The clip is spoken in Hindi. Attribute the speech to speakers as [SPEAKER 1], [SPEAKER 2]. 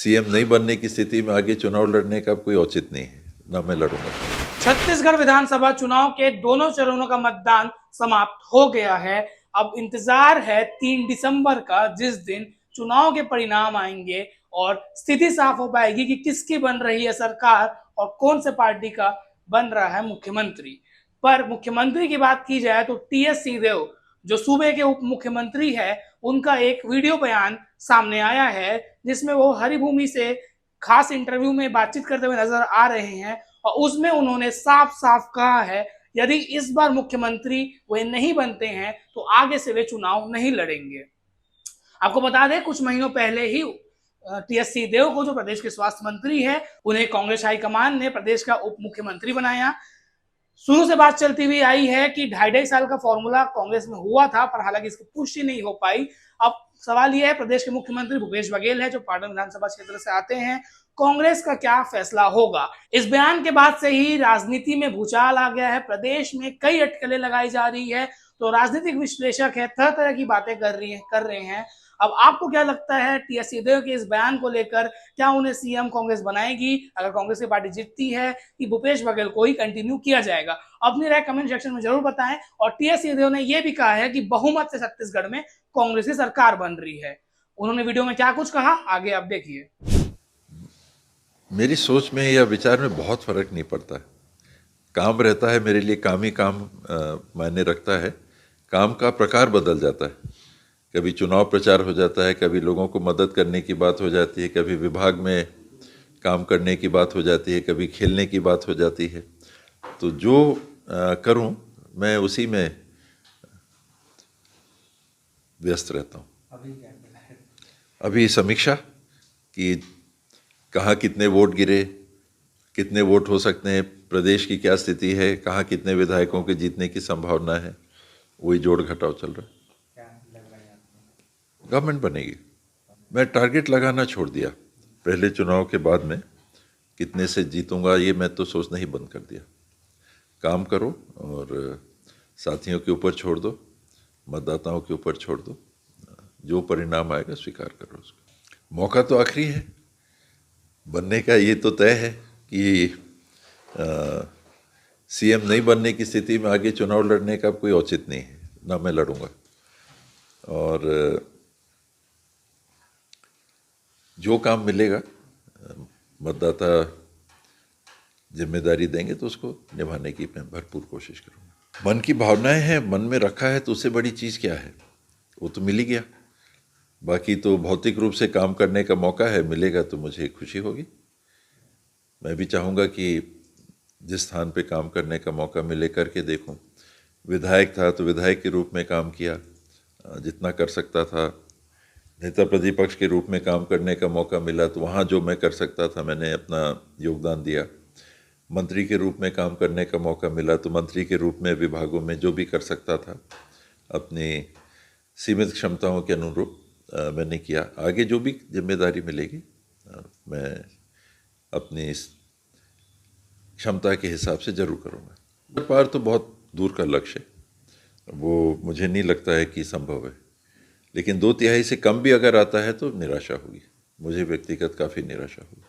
[SPEAKER 1] सीएम नहीं बनने की स्थिति में आगे चुनाव लड़ने का कोई औचित्य नहीं है, ना मैं लड़ूंगा।
[SPEAKER 2] छत्तीसगढ़ विधानसभा चुनाव के दोनों चरणों का मतदान समाप्त हो गया है। अब इंतजार है 3 दिसंबर का, जिस दिन चुनाव के परिणाम आएंगे और स्थिति साफ हो पाएगी कि किसकी बन रही है सरकार और कौन से पार्टी का बन रहा है मुख्यमंत्री। पर मुख्यमंत्री की बात की जाए तो टीएस सिंहदेव जो सूबे के उप मुख्यमंत्री है, उनका एक वीडियो बयान सामने आया है जिसमें वो हरिभूमि से खास इंटरव्यू में बातचीत करते हुए नजर आ रहे हैं और उसमें उन्होंने साफ साफ कहा है यदि इस बार मुख्यमंत्री वे नहीं बनते हैं तो आगे से वे चुनाव नहीं लड़ेंगे। आपको बता दें कुछ महीनों पहले ही टीएस सिंहदेव को, जो प्रदेश के स्वास्थ्य मंत्री है, उन्हें कांग्रेस हाईकमान ने प्रदेश का उप मुख्यमंत्री बनाया। शुरू से बात चलती हुई आई है कि 2.5 साल का फॉर्मूला कांग्रेस में हुआ था, पर हालांकि इसकी पुष्टि नहीं हो पाई। अब सवाल यह है, प्रदेश के मुख्यमंत्री भूपेश बघेल है जो पाटन विधानसभा क्षेत्र से आते हैं, कांग्रेस का क्या फैसला होगा। इस बयान के बाद से ही राजनीति में भूचाल आ गया है, प्रदेश में कई अटकलें लगाई जा रही है। तो राजनीतिक विश्लेषक है, तरह तरह की बातें कर रहे हैं। अब आपको क्या लगता है टीएस सिंहदेव के इस बयान को लेकर, क्या उन्हें सीएम कांग्रेस बनाएगी अगर कांग्रेस की पार्टी जीतती है, कि भूपेश बघेल को ही कंटिन्यू किया जाएगा? अपनी राय कमेंट सेक्शन में जरूर बताएं। और टीएस सिंहदेव ने यह भी कहा है कि बहुमत से छत्तीसगढ़ में कांग्रेस की सरकार बन रही है। उन्होंने वीडियो में क्या कुछ कहा, आगे आप देखिए।
[SPEAKER 1] मेरी सोच में या विचार में बहुत फर्क नहीं पड़ता है। काम रहता है मेरे लिए, काम ही काम मायने रखता है। काम का प्रकार बदल जाता है, कभी चुनाव प्रचार हो जाता है, कभी लोगों को मदद करने की बात हो जाती है, कभी विभाग में काम करने की बात हो जाती है, कभी खेलने की बात हो जाती है। तो जो करूं मैं उसी में व्यस्त रहता हूं। अभी समीक्षा कि कहाँ कितने वोट गिरे, कितने वोट हो सकते हैं, प्रदेश की क्या स्थिति है, कहाँ कितने विधायकों के जीतने की संभावना है, वही जोड़ घटाव चल रहा है। गवर्नमेंट बनेगी। मैं टारगेट लगाना छोड़ दिया। पहले चुनाव के बाद में कितने से जीतूंगा ये मैं तो सोचना ही बंद कर दिया। काम करो और साथियों के ऊपर छोड़ दो, मतदाताओं के ऊपर छोड़ दो, जो परिणाम आएगा स्वीकार करो उसको। मौका तो आखिरी है बनने का, ये तो तय है कि सीएम नहीं बनने की स्थिति में आगे चुनाव लड़ने का कोई औचित्य नहीं है, ना मैं लड़ूंगा। और जो काम मिलेगा मतदाता जिम्मेदारी देंगे तो उसको निभाने की मैं भरपूर कोशिश करूँगा। मन की भावनाएं हैं, मन में रखा है तो उससे बड़ी चीज़ क्या है, वो तो मिल ही गया। बाकी तो भौतिक रूप से काम करने का मौका है, मिलेगा तो मुझे खुशी होगी। मैं भी चाहूँगा कि जिस स्थान पे काम करने का मौका मिले करके देखूँ। विधायक था तो विधायक के रूप में काम किया जितना कर सकता था, नेता प्रतिपक्ष के रूप में काम करने का मौका मिला तो वहाँ जो मैं कर सकता था मैंने अपना योगदान दिया। मंत्री के रूप में काम करने का मौका मिला तो मंत्री के रूप में विभागों में जो भी कर सकता था अपनी सीमित क्षमताओं के अनुरूप मैंने किया। आगे जो भी जिम्मेदारी मिलेगी मैं अपनी इस क्षमता के हिसाब से जरूर करूँगा। पार तो बहुत दूर का लक्ष्य है, वो मुझे नहीं लगता है कि संभव है, लेकिन 2/3 से कम भी अगर आता है तो निराशा होगी, मुझे व्यक्तिगत काफ़ी निराशा होगी।